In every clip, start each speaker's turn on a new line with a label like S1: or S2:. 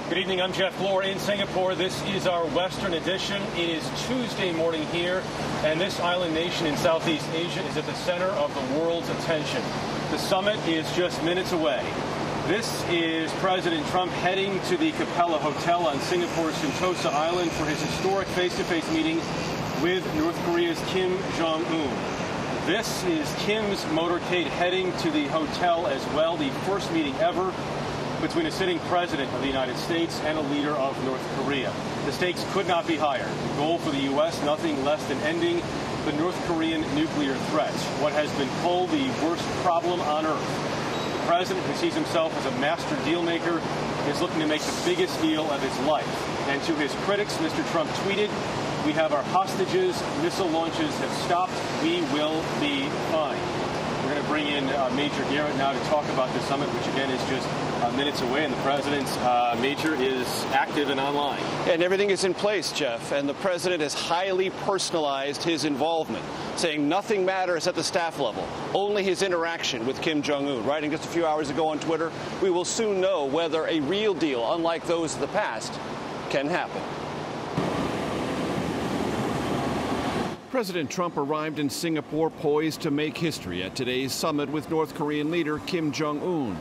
S1: Good evening, I'm Jeff Glor in Singapore. This is our Western edition. It is Tuesday morning here, and this island nation in Southeast Asia is at the center of the world's attention. The summit is just minutes away. This is President Trump heading to the Capella Hotel on Singapore's Sentosa Island for his historic face-to-face meeting with North Korea's Kim Jong Un. This is Kim's motorcade heading to the hotel as well, the first meeting ever between a sitting president of the United States and a leader of North Korea. The stakes could not be higher. The goal for the U.S., nothing less than ending the North Korean nuclear threat, what has been called the worst problem on Earth. The president, who sees himself as a master deal maker, is looking to make the biggest deal of his life. And to his critics, Mr. Trump tweeted, "We have our hostages, missile launches have stopped, we will be fine." We're going to bring in Major Garrett now to talk about the summit, which again is just minutes away, and the president's Major is active and online.
S2: And everything is in place, Jeff, and the president has highly personalized his involvement, saying nothing matters at the staff level, only his interaction with Kim Jong Un. Writing just a few hours ago on Twitter, we will soon know whether a real deal, unlike those of the past, can happen. President Trump arrived in Singapore poised to make history at today's summit with North Korean leader Kim Jong Un.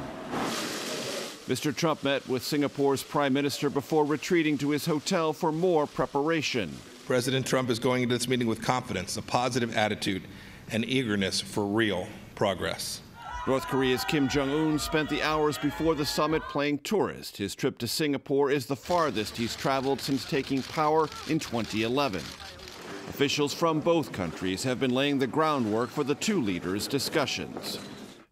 S2: Mr. Trump met with Singapore's prime minister before retreating to his hotel for more preparation.
S3: President Trump is going into this meeting with confidence, a positive attitude, and eagerness for real progress.
S2: North Korea's Kim Jong Un spent the hours before the summit playing tourist. His trip to Singapore is the farthest he's traveled since taking power in 2011. Officials from both countries have been laying the groundwork for the two leaders' discussions.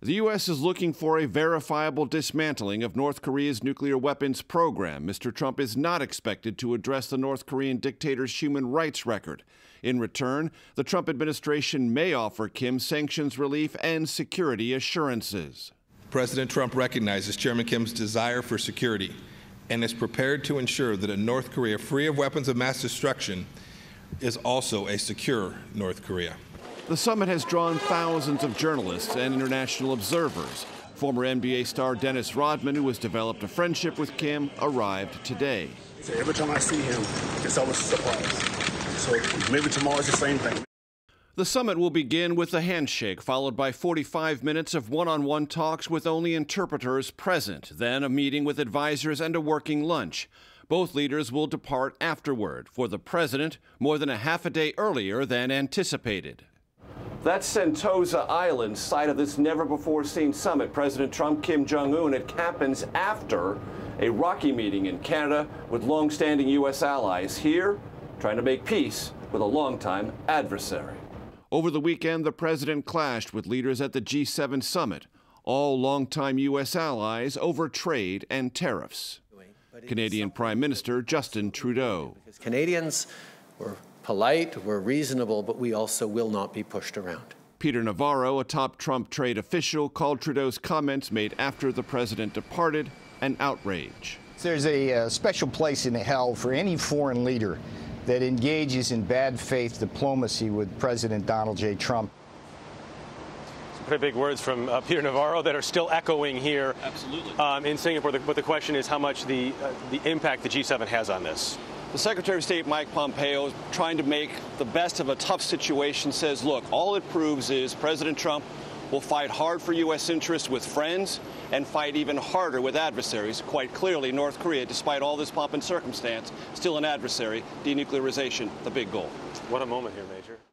S2: The U.S. is looking for a verifiable dismantling of North Korea's nuclear weapons program. Mr. Trump is not expected to address the North Korean dictator's human rights record. In return, the Trump administration may offer Kim sanctions relief and security assurances.
S3: President Trump recognizes Chairman Kim's desire for security and is prepared to ensure that a North Korea free of weapons of mass destruction is also a secure North Korea.
S2: The summit has drawn thousands of journalists and international observers. Former NBA star Dennis Rodman, who has developed a friendship with Kim, arrived today.
S4: So every time I see him, it's always a surprise. So maybe tomorrow is the same thing.
S2: The summit will begin with a handshake, followed by 45 minutes of one-on-one talks with only interpreters present, then a meeting with advisors and a working lunch. Both leaders will depart afterward, for the president more than a half a day earlier than anticipated. That's Sentosa Island, site of this never-before-seen summit. President Trump, Kim Jong Un. It happens after a rocky meeting in Canada with long-standing U.S. allies. Here, trying to make peace with a longtime adversary. Over the weekend, the president clashed with leaders at the G7 summit, all longtime U.S. allies over trade and tariffs. Canadian Prime Minister Justin Trudeau.
S5: Canadians were polite, we're reasonable, but we also will not be pushed around.
S2: Peter Navarro, a top Trump trade official, called Trudeau's comments made after the president departed an outrage.
S6: There's a special place in hell for any foreign leader that engages in bad faith diplomacy with President Donald J. Trump.
S1: Pretty big words from Peter Navarro that are still echoing here.
S2: Absolutely.
S1: In Singapore. But the question is how much the impact the G7 has on this.
S2: The Secretary of State, Mike Pompeo, trying to make the best of a tough situation, says, look, all it proves is President Trump will fight hard for U.S. interests with friends and fight even harder with adversaries. Quite clearly, North Korea, despite all this pomp and circumstance, still an adversary. Denuclearization, the big goal.
S1: What a moment here, Major.